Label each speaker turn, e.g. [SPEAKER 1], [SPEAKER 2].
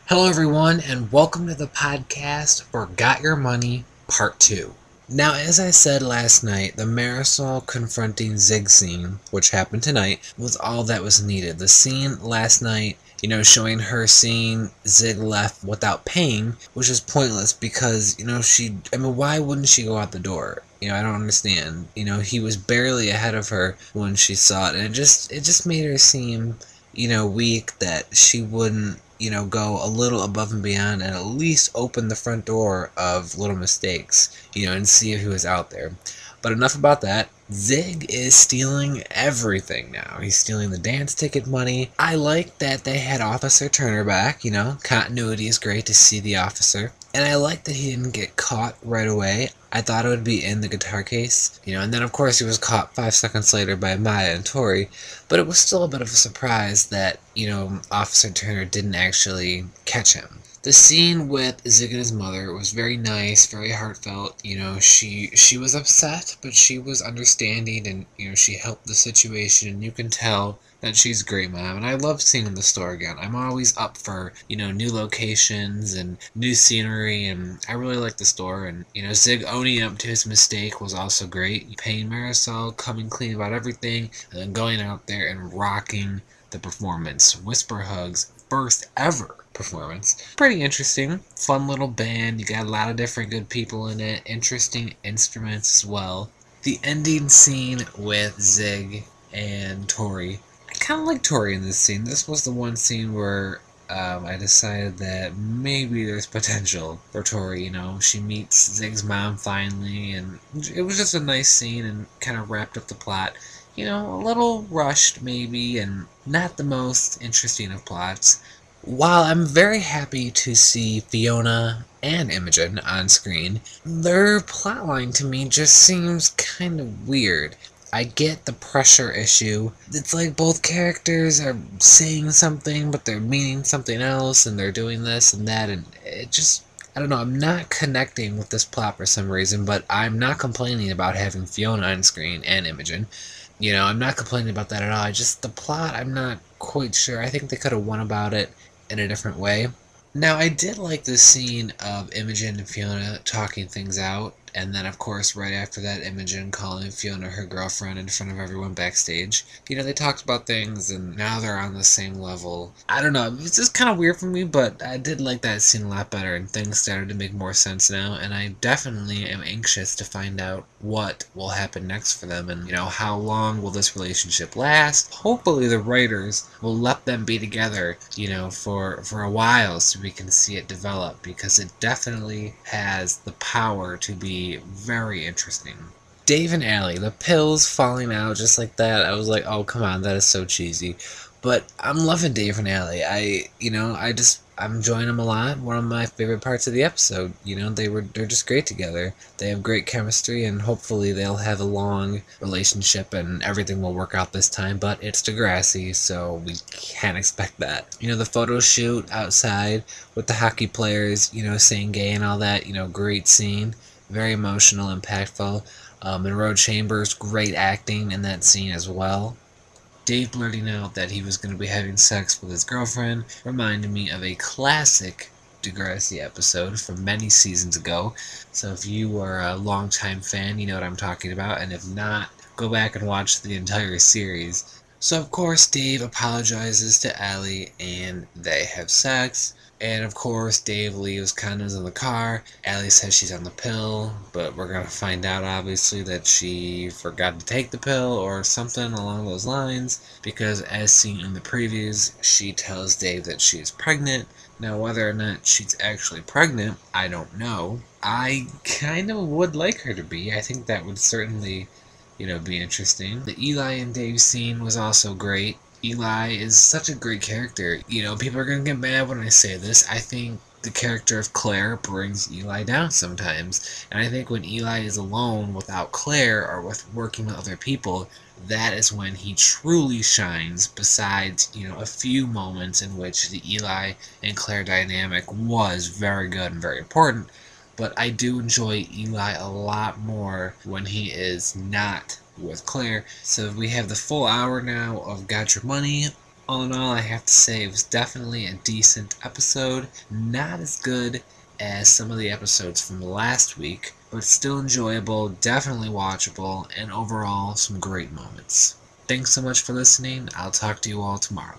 [SPEAKER 1] Hello, everyone, and welcome to the podcast for Got Your Money Part 2. Now, as I said last night, the Marisol confronting Zig scene, which happened tonight, was all that was needed. The scene last night, showing her seeing Zig left without paying, which is pointless because, why wouldn't she go out the door? I don't understand. He was barely ahead of her when she saw it, and it just made her seem weak that she wouldn't, go a little above and beyond and at least open the front door of little mistakes, and see if he was out there. But enough about that. Zig is stealing everything now. He's stealing the dance ticket money. I like that they had Officer Turner back, Continuity is great to see the officer. And I like that he didn't get caught right away. I thought it would be in the guitar case, and then of course he was caught 5 seconds later by Maya and Tori, but it was still a bit of a surprise that, Officer Turner didn't actually catch him. The scene with Zig and his mother was very nice, very heartfelt. She was upset, but she was understanding, and she helped the situation, and you can tell that she's a great mom. And I love seeing the store again. I'm always up for, new locations and new scenery, and I really like the store. And, Zig owning up to his mistake was also great. Paying Marisol, coming clean about everything, and then going out there and rocking the performance. Whisper Hugs, first ever performance. Pretty interesting. Fun little band. You got a lot of different good people in it. Interesting instruments as well. The ending scene with Zig and Tori. I kind of like Tori in this scene. This was the one scene where I decided that maybe there's potential for Tori. She meets Zig's mom finally, and it was just a nice scene and kind of wrapped up the plot. A little rushed maybe, and not the most interesting of plots. While I'm very happy to see Fiona and Imogen on screen, their plotline to me just seems kind of weird. I get the pressure issue. It's like both characters are saying something, but they're meaning something else, and they're doing this and that, and it just, I don't know, I'm not connecting with this plot for some reason, but I'm not complaining about having Fiona on screen and Imogen. I'm not complaining about that at all. The plot, I'm not quite sure. I think they could have won about it in a different way. Now, I did like the scene of Imogen and Fiona talking things out, and then, of course, right after that, Imogen calling Fiona her girlfriend in front of everyone backstage. They talked about things, and now they're on the same level. I don't know, it's just kind of weird for me, but I did like that scene a lot better, and things started to make more sense now, and I definitely am anxious to find out what will happen next for them, and, how long will this relationship last. Hopefully the writers will let them be together, for a while so we can see it develop, because it definitely has the power to be very interesting. Dave and Allie, the pills falling out just like that, I was like, oh, come on, that is so cheesy. But I'm loving Dave and Allie. I'm enjoying them a lot. One of my favorite parts of the episode. They're just great together. They have great chemistry, and hopefully they'll have a long relationship and everything will work out this time. But it's Degrassi, so we can't expect that. The photo shoot outside with the hockey players, saying gay and all that, great scene. Very emotional, impactful. Monroe Chambers, great acting in that scene as well. Dave blurting out that he was going to be having sex with his girlfriend reminded me of a classic Degrassi episode from many seasons ago. So if you are a longtime fan, you know what I'm talking about, and if not, go back and watch the entire series. So of course Dave apologizes to Allie and they have sex. And of course, Dave leaves condoms in the car. Allie says she's on the pill, but we're going to find out, obviously, that she forgot to take the pill or something along those lines, because as seen in the previews, she tells Dave that she's pregnant. Now, whether or not she's actually pregnant, I don't know. I kind of would like her to be. I think that would certainly, be interesting. The Eli and Dave scene was also great. Eli is such a great character. People are going to get mad when I say this. I think the character of Claire brings Eli down sometimes. And I think when Eli is alone without Claire or with working with other people, that is when he truly shines, besides, a few moments in which the Eli and Claire dynamic was very good and very important. But I do enjoy Eli a lot more when he is not with Claire. So we have the full hour now of Got Your Money. All in all, I have to say it was definitely a decent episode. Not as good as some of the episodes from last week, but still enjoyable, definitely watchable, and overall some great moments. Thanks so much for listening. I'll talk to you all tomorrow.